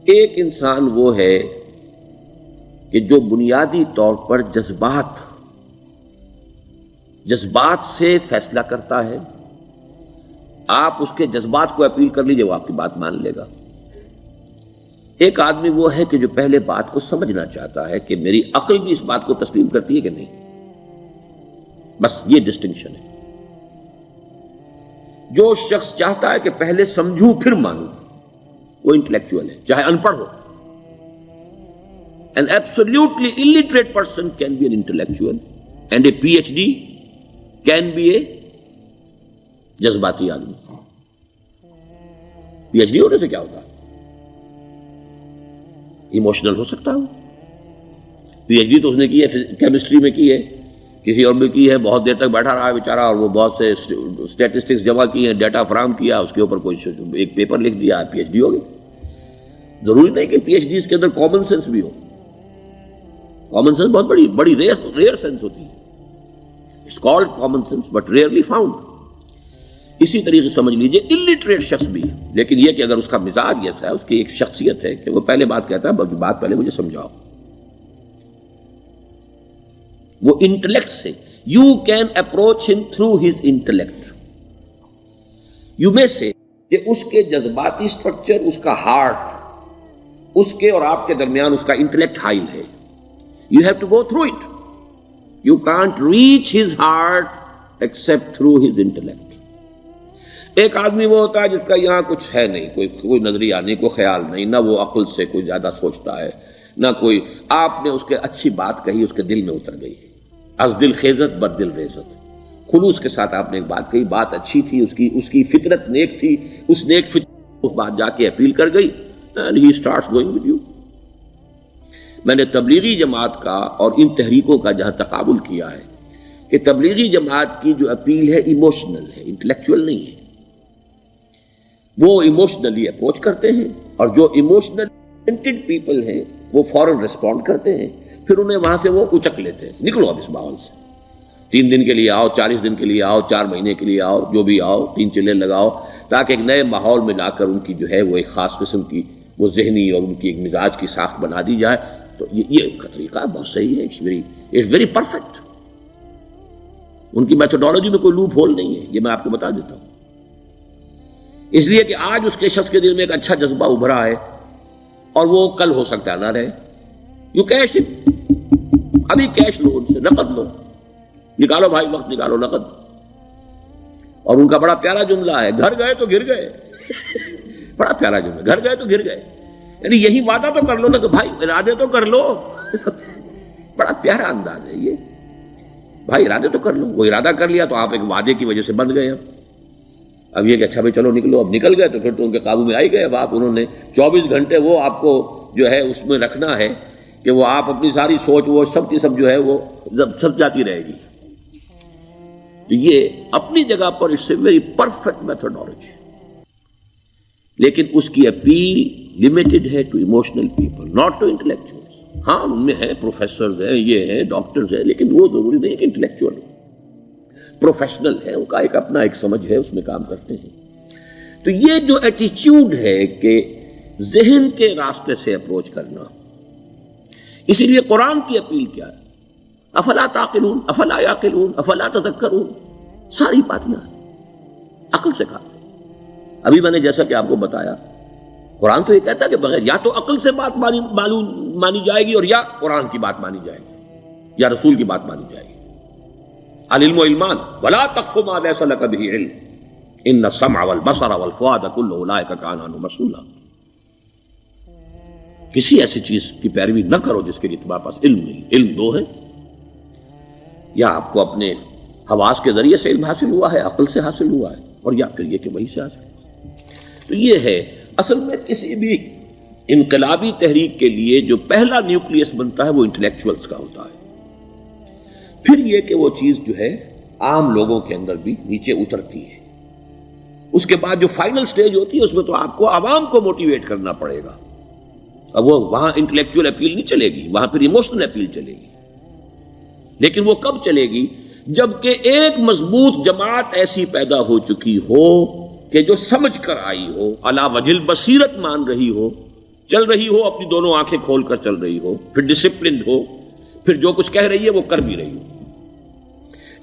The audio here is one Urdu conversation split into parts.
ایک انسان وہ ہے کہ جو بنیادی طور پر جذبات سے فیصلہ کرتا ہے. آپ اس کے جذبات کو اپیل کر لیجیے، وہ آپ کی بات مان لے گا. ایک آدمی وہ ہے کہ جو پہلے بات کو سمجھنا چاہتا ہے کہ میری عقل بھی اس بات کو تسلیم کرتی ہے کہ نہیں. بس یہ ڈسٹنکشن ہے. جو شخص چاہتا ہے کہ پہلے سمجھوں پھر مانوں، وہ انٹلیکچوئل ہے، چاہے ان پڑھ ہو. An absolutely illiterate person can be an intellectual and a PhD can be a جذباتی آدمی. پی ایچ ڈی ہونے سے کیا ہوتا ہے؟ ایموشنل ہو سکتا ہوں. پی ایچ ڈی تو اس نے کی ہے کیمسٹری میں کی ہے، کسی اور میں کی ہے، بہت دیر تک بیٹھا رہا ہے بیچارہ، اور وہ بہت سے اسٹیٹسٹکس جمع کی ہیں، ڈیٹا فراہم کیا، اس کے اوپر کوئی ایک پیپر لکھ دیا، پی ایچ ڈی ہو گئی. ضروری نہیں کہ پی ایچ ڈی اس کے اندر کامن سینس بھی ہو. کامن سینس بہت بڑی ریئر سینس ہوتی ہے. It's called common sense but rarely found. اسی طریقے سمجھ لیجئے الٹریٹ شخص بھی، لیکن یہ کہ اگر اس کا مزاج ایسا ہے، اس کی ایک شخصیت ہے کہ وہ پہلے بات کہتا ہے، بلکہ بات پہلے مجھے سمجھاؤ. وہ انٹلیکٹ سے یو کین اپروچ ہم تھرو ہز انٹلیکٹ. یو میں سے کہ اس کے جذباتی سٹرکچر، اس کا ہارٹ، اس کے اور آپ کے درمیان اس کا انٹلیکٹ حائل ہے. You have to go through it. You can't reach his heart except through his intellect. ایک آدمی وہ ہوتا ہے جس کا یہاں کچھ ہے نہیں، کوئی نظریہ نہیں، کوئی خیال نہیں، نہ وہ عقل سے کوئی زیادہ سوچتا ہے، نہ کوئی. آپ نے اس کے اچھی بات کہی، اس کے دل میں اتر گئی. از دل خیزت بر دل ریزت. خلوص کے ساتھ آپ نے ایک بات کہی، بات اچھی تھی، اس کی فطرت نیک تھی، اس نیک فطرت اس بات جا کے اپیل کر گئی. And he starts going with you. میں نے تبلیغی جماعت کا اور ان تحریکوں کا جہاں تقابل کیا ہے کہ تبلیغی جماعت کی جو اپیل ہے ایموشنل ہے، انٹلیکچوئل نہیں ہے. وہ ایموشنلی اپروچ کرتے ہیں، اور جو ایموشنل پیپل ہیں وہ فوراً ریسپونڈ کرتے ہیں، پھر انہیں وہاں سے وہ اچک لیتے ہیں. نکلو اب اس ماحول سے، 3 دن کے لیے آؤ، 40 دن کے لیے آؤ، 4 مہینے کے لیے آؤ، جو بھی آؤ، 3 چلے لگاؤ، تاکہ ایک نئے ماحول میں لا کر ان کی جو ہے وہ ایک خاص قسم کی وہ ذہنی اور ان کی ایک مزاج کی ساخت بنا دی جائے. تو یہ کا طریقہ بہت صحیح ہے. It's very perfect. ان کی میتھڈالوجی میں کوئی لوپ ہول نہیں ہے، یہ میں آپ کو بتا دیتا ہوں. اس لیے کہ آج اس کے شخص کے دل میں ایک اچھا جذبہ ابھرا ہے، اور وہ کل ہو سکتا ہے نہ رہے. یو کیش، ابھی کیش لو، ان سے نقد لو، نکالو بھائی، وقت نکالو، نقد. اور ان کا بڑا پیارا جملہ ہے، گھر گئے تو گر گئے. بڑا پیارا جملہ، گھر گئے تو گر گئے. یعنی یہی وعدہ تو کر لو نا کہ بھائی ارادے تو کر لو. بڑا پیارا انداز ہے یہ. بھائی ارادے تو کر لو. وہ ارادہ کر لیا تو آپ ایک وعدے کی وجہ سے بند گئے. اب یہ کہ اچھا بھائی چلو نکلو، اب نکل گئے تو پھر تو ان کے قابو میں آئی گئے. اب آپ انہوں نے 24 گھنٹے وہ آپ کو جو ہے اس میں رکھنا ہے کہ وہ آپ اپنی ساری سوچ وہ سب کی سب جو ہے وہ سب جاتی رہے گی. تو یہ اپنی جگہ پر it's a very perfect methodology, لیکن اس کی اپیل لمیٹڈ ہے to emotional people, not to intellectuals. ہاں ان میں ہیں پروفیسرز ہیں، یہ ہیں ڈاکٹرز ہیں، لیکن وہ ضروری نہیں کہ انٹلیکچوئل پروفیشنل ہے. ان کا ایک اپنا ایک سمجھ ہے، اس میں کام کرتے ہیں. تو یہ جو ایٹیچیوڈ ہے کہ ذہن کے راستے سے اپروچ کرنا، اسی لیے قرآن کی اپیل کیا ہے؟ افلا تعقلون، افلا یعقلون، افلا تذکرون. ساری باتیں عقل سے کہا. ابھی میں نے جیسا کہ آپ کو بتایا، قرآن تو یہ کہتا ہے کہ بغیر یا تو عقل سے بات مانی جائے گی، اور یا قرآن کی بات مانی جائے گی، یا رسول کی بات مانی جائے گی. العلم علمان ولا تقف ما ليس لك به علم ان السمع والبصر والفؤاد كل اولئك كان عنه مسؤولا. کسی ایسی چیز کی پیروی نہ کرو جس کے لیے تمہارے پاس علم نہیں. علم دو ہے، یا آپ کو اپنے حواس کے ذریعے سے علم حاصل ہوا ہے، عقل سے حاصل ہوا ہے، اور یا پھر یہ کہ وہی سے حاصل. تو یہ ہے اصل میں کسی بھی انقلابی تحریک کے لیے جو پہلا نیوکلیس بنتا ہے وہ انٹلیکچوئلز کا ہوتا ہے. پھر یہ کہ وہ چیز جو ہے عام لوگوں کے اندر بھی نیچے اترتی ہے. اس کے بعد جو فائنل سٹیج ہوتی ہے اس میں تو آپ کو عوام کو موٹیویٹ کرنا پڑے گا. اب وہ وہاں انٹلیکچوئل اپیل نہیں چلے گی، وہاں پھر ایموشنل اپیل چلے گی. لیکن وہ کب چلے گی؟ جبکہ ایک مضبوط جماعت ایسی پیدا ہو چکی ہو کہ جو سمجھ کر آئی ہو، علی وجہ البصیرت مان رہی ہو چل رہی ہو اپنی دونوں آنکھیں کھول کر چل رہی ہو، پھر ڈسپلنڈ ہو، پھر جو کچھ کہہ رہی ہے وہ کر بھی رہی ہو.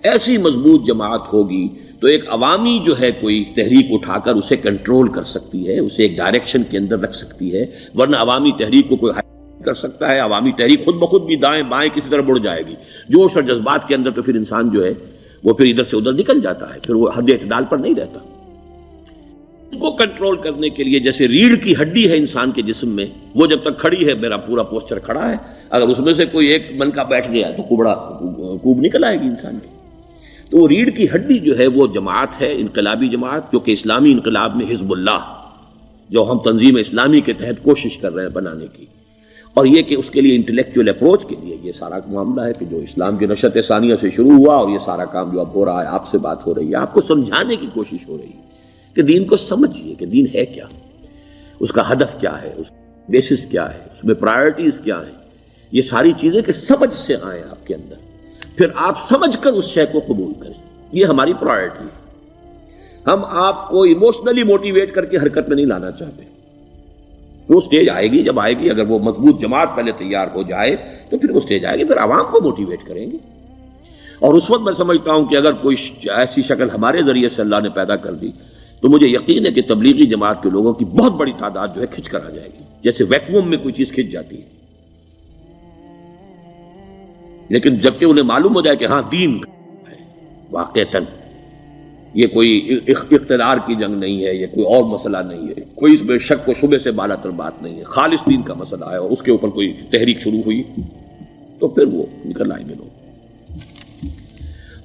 ایسی مضبوط جماعت ہوگی تو ایک عوامی جو ہے کوئی تحریک اٹھا کر اسے کنٹرول کر سکتی ہے، اسے ایک ڈائریکشن کے اندر رکھ سکتی ہے. ورنہ عوامی تحریک کو کوئی کر سکتا ہے؟ عوامی تحریک خود بخود بھی دائیں بائیں کسی طرف بڑھ جائے گی. جوش اور جذبات کے اندر تو پھر انسان جو ہے وہ پھر ادھر سے ادھر نکل جاتا ہے، پھر وہ حد اعتدال پر نہیں رہتا. اس کو کنٹرول کرنے کے لیے جیسے ریڑھ کی ہڈی ہے انسان کے جسم میں، وہ جب تک کھڑی ہے میرا پورا پوسچر کھڑا ہے، اگر اس میں سے کوئی ایک منکا بیٹھ گیا تو کوب نکل آئے گی انسان کی. تو وہ ریڑھ کی ہڈی جو ہے وہ جماعت ہے، انقلابی جماعت، جو کہ اسلامی انقلاب میں حزب اللہ جو ہم تنظیم اسلامی کے تحت کوشش کر رہے ہیں بنانے کی. اور یہ کہ اس کے لیے انٹلیکچوئل اپروچ کے لیے یہ سارا معاملہ ہے کہ جو اسلام کی نشأت ثانیہ سے شروع ہوا اور یہ سارا کام جو اب ہو رہا ہے، آپ سے بات ہو رہی ہے، آپ کو سمجھانے کی کوشش ہو رہی ہے کہ دین کو سمجھیے کہ دین ہے کیا، اس کا ہدف کیا ہے، اس کا بیسس کیا ہے، اس میں پرائرٹیز کیا ہیں. یہ ساری چیزیں کہ سمجھ سے آئیں آپ کے اندر، پھر آپ سمجھ کر اس شے کو قبول کریں. یہ ہماری پرائرٹی ہے. ہم آپ کو ایموشنلی موٹیویٹ کر کے حرکت میں نہیں لانا چاہتے. وہ سٹیج آئے گی، جب آئے گی، اگر وہ مضبوط جماعت پہلے تیار ہو جائے تو پھر وہ سٹیج آئے گی، پھر عوام کو موٹیویٹ کریں گے. اور اس وقت میں سمجھتا ہوں کہ اگر کوئی ایسی شکل ہمارے ذریعے سے اللہ نے پیدا کر دی تو مجھے یقین ہے کہ تبلیغی جماعت کے لوگوں کی بہت بڑی تعداد جو ہے کھنچ کر آ جائے گی، جیسے ویکیوم میں کوئی چیز کھنچ جاتی ہے. لیکن جبکہ انہیں معلوم ہو جائے کہ ہاں دین ہے واقعتاً، یہ کوئی اقتدار کی جنگ نہیں ہے، یہ کوئی اور مسئلہ نہیں ہے، کوئی اس میں شک و شبے سے بالا تر بات نہیں ہے، خالص دین کا مسئلہ ہے، اور اس کے اوپر کوئی تحریک شروع ہوئی تو پھر وہ نکل آئیں گے لوگ.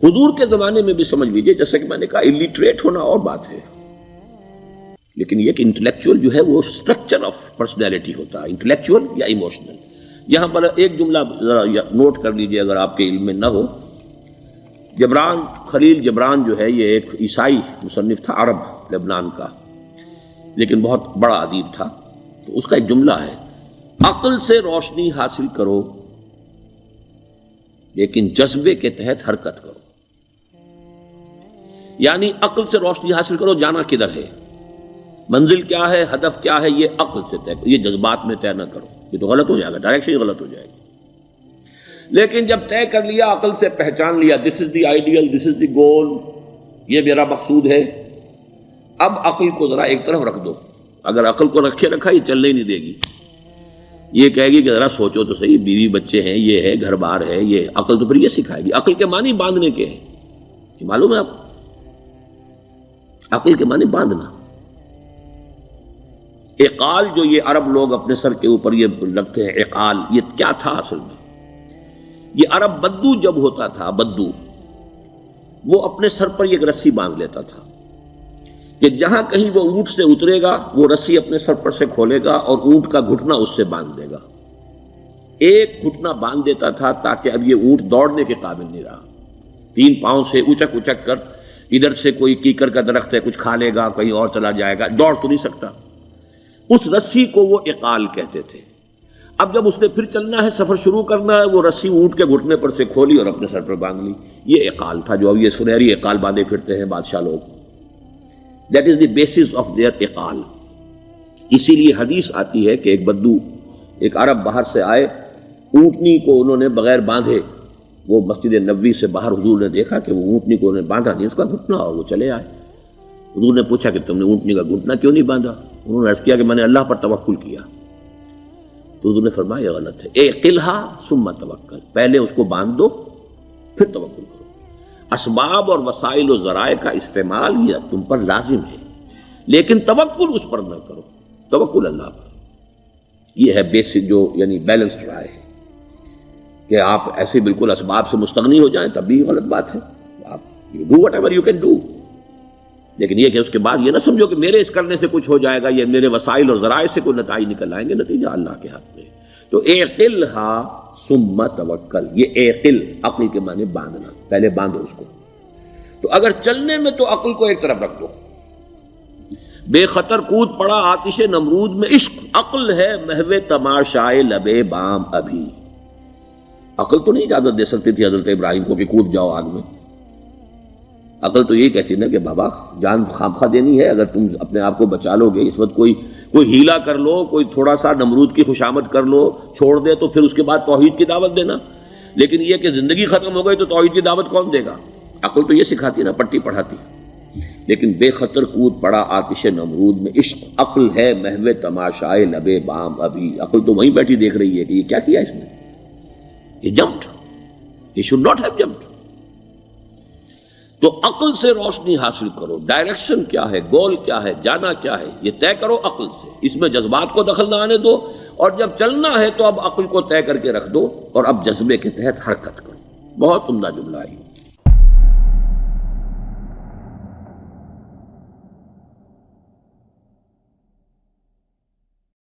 حضور کے زمانے میں بھی سمجھ لیجیے، جیسا کہ میں نے کہا الٹریٹ ہونا اور بات ہے، لیکن یہ کہ انٹلیکچوئل جو ہے وہ اسٹرکچر آف پرسنالٹی ہوتا ہے، انٹلیکچوئل یا ایموشنل. یہاں پر ایک جملہ ذرا نوٹ کر لیجیے اگر آپ کے علم میں نہ ہو. جبران، خلیل جبران جو ہے یہ ایک عیسائی مصنف تھا عرب لبنان کا، لیکن بہت بڑا ادیب تھا. تو اس کا ایک جملہ ہے، عقل سے روشنی حاصل کرو لیکن جذبے کے تحت حرکت کرو. یعنی عقل سے روشنی حاصل کرو، جانا کدھر ہے، منزل کیا ہے، ہدف کیا ہے، یہ عقل سے طے کرو، یہ جذبات میں طے نہ کرو، یہ تو غلط ہو جائے گا، ڈائریکشن ہی غلط ہو جائے گی. لیکن جب طے کر لیا، عقل سے پہچان لیا، دس از دی آئیڈیل، دس از دی گول، یہ میرا مقصود ہے، اب عقل کو ذرا ایک طرف رکھ دو. اگر عقل کو رکھے رکھا یہ چلنے ہی نہیں دے گی، یہ کہے گی کہ ذرا سوچو تو صحیح، بیوی بچے ہیں، یہ ہے، گھر بار ہے، یہ عقل تو پھر یہ سکھائے گی. عقل کے معنی باندھنے کے ہیں، یہ معلوم ہے آپ، عقل کے معنی باندھنا. اقال جو یہ عرب لوگ اپنے سر کے اوپر یہ رکھتے ہیں، اقال، یہ کیا تھا اصل میں؟ یہ عرب بدو جب ہوتا تھا، بدو وہ اپنے سر پر ایک رسی باندھ لیتا تھا کہ جہاں کہیں وہ اونٹ سے اترے گا وہ رسی اپنے سر پر سے کھولے گا اور اونٹ کا گھٹنا اس سے باندھ دے گا. ایک گھٹنا باندھ دیتا تھا تاکہ اب یہ اونٹ دوڑنے کے قابل نہیں رہا، 3 پاؤں سے اچک اچک کر، ادھر سے کوئی کیکر کا درخت ہے کچھ کھا لے گا، کہیں اور چلا جائے گا، دوڑ تو نہیں سکتا. اس رسی کو وہ اقال کہتے تھے. اب جب اس نے پھر چلنا ہے، سفر شروع کرنا ہے، وہ رسی اونٹ کے گھٹنے پر سے کھولی اور اپنے سر پر باندھ لی. یہ اقال تھا جو اب یہ سنہری اقال باندھے پھرتے ہیں بادشاہ لوگ. That is the basis of their اقال. اسی لیے حدیث آتی ہے کہ ایک بدو، ایک عرب باہر سے آئے، اونٹنی کو انہوں نے بغیر باندھے، وہ مسجد نبوی سے باہر حضور نے دیکھا کہ وہ اونٹنی کو انہوں نے باندھا نہیں، اس کا گھٹنا، اور وہ چلے آئے. حضور نے پوچھا کہ تم نے اونٹنی کا گھٹنا کیوں نہیں باندھا؟ انہوں نے عرض کیا کہ میں نے اللہ پر توکل کیا. تو حضور نے فرمایا یہ غلط ہے، اعقلھا ثم توکل، پہلے اس کو باندھ دو پھر توکل کرو. اسباب اور وسائل و ذرائع کا استعمال یہ تم پر لازم ہے، لیکن توکل اس پر نہ کرو، توکل اللہ پر. یہ ہے بیسک جو یعنی بیلنسڈ رائے ہے کہ آپ ایسے بالکل اسباب سے مستغنی ہو جائیں تب بھی غلط بات ہے. آپ do what ever you can do, لیکن یہ کہ اس کے بعد یہ نہ سمجھو کہ میرے اس کرنے سے کچھ ہو جائے گا، یہ میرے وسائل اور ذرائع سے کوئی نتائج نکل آئیں گے، نتیجہ اللہ کے ہاتھ میں. تو اعقلھا ثم توکل، یہ اعقل، عقل کے معنی باندھنا، پہلے باندھو اس کو. تو اگر چلنے میں تو عقل کو ایک طرف رکھ دو. بے خطر کود پڑا آتش نمرود میں عشق، عقل ہے محو تماشائے لبے بام ابھی. عقل تو نہیں اجازت دے سکتی تھی حضرت ابراہیم کو کہ کود جاؤ آگ میں. عقل تو یہی کہتی نا کہ بابا جان خامخواہ دینی ہے، اگر تم اپنے آپ کو بچا لو گے، اس وقت کوئی کوئی ہیلا کر لو، کوئی تھوڑا سا نمرود کی خوشامد کر لو، چھوڑ دے تو پھر اس کے بعد توحید کی دعوت دینا. لیکن یہ کہ زندگی ختم ہو گئی تو توحید کی دعوت کون دے گا؟ عقل تو یہ سکھاتی نا، پٹی پڑھاتی. لیکن بے خطر کود پڑا آتش نمرود میں عشق، عقل ہے محو تماشائے لبے بام ابھی. عقل تو وہیں بیٹھی دیکھ رہی ہے کہ یہ کیا کیا اس نے، یہ جمپڈ، یہ شوڈ ناٹ ہیو جمپڈ. تو عقل سے روشنی حاصل کرو، ڈائریکشن کیا ہے، گول کیا ہے، جانا کیا ہے، یہ طے کرو عقل سے. اس میں جذبات کو دخل نہ آنے دو، اور جب چلنا ہے تو اب عقل کو طے کر کے رکھ دو اور اب جذبے کے تحت حرکت کرو. بہت عمدہ جملہ ہے.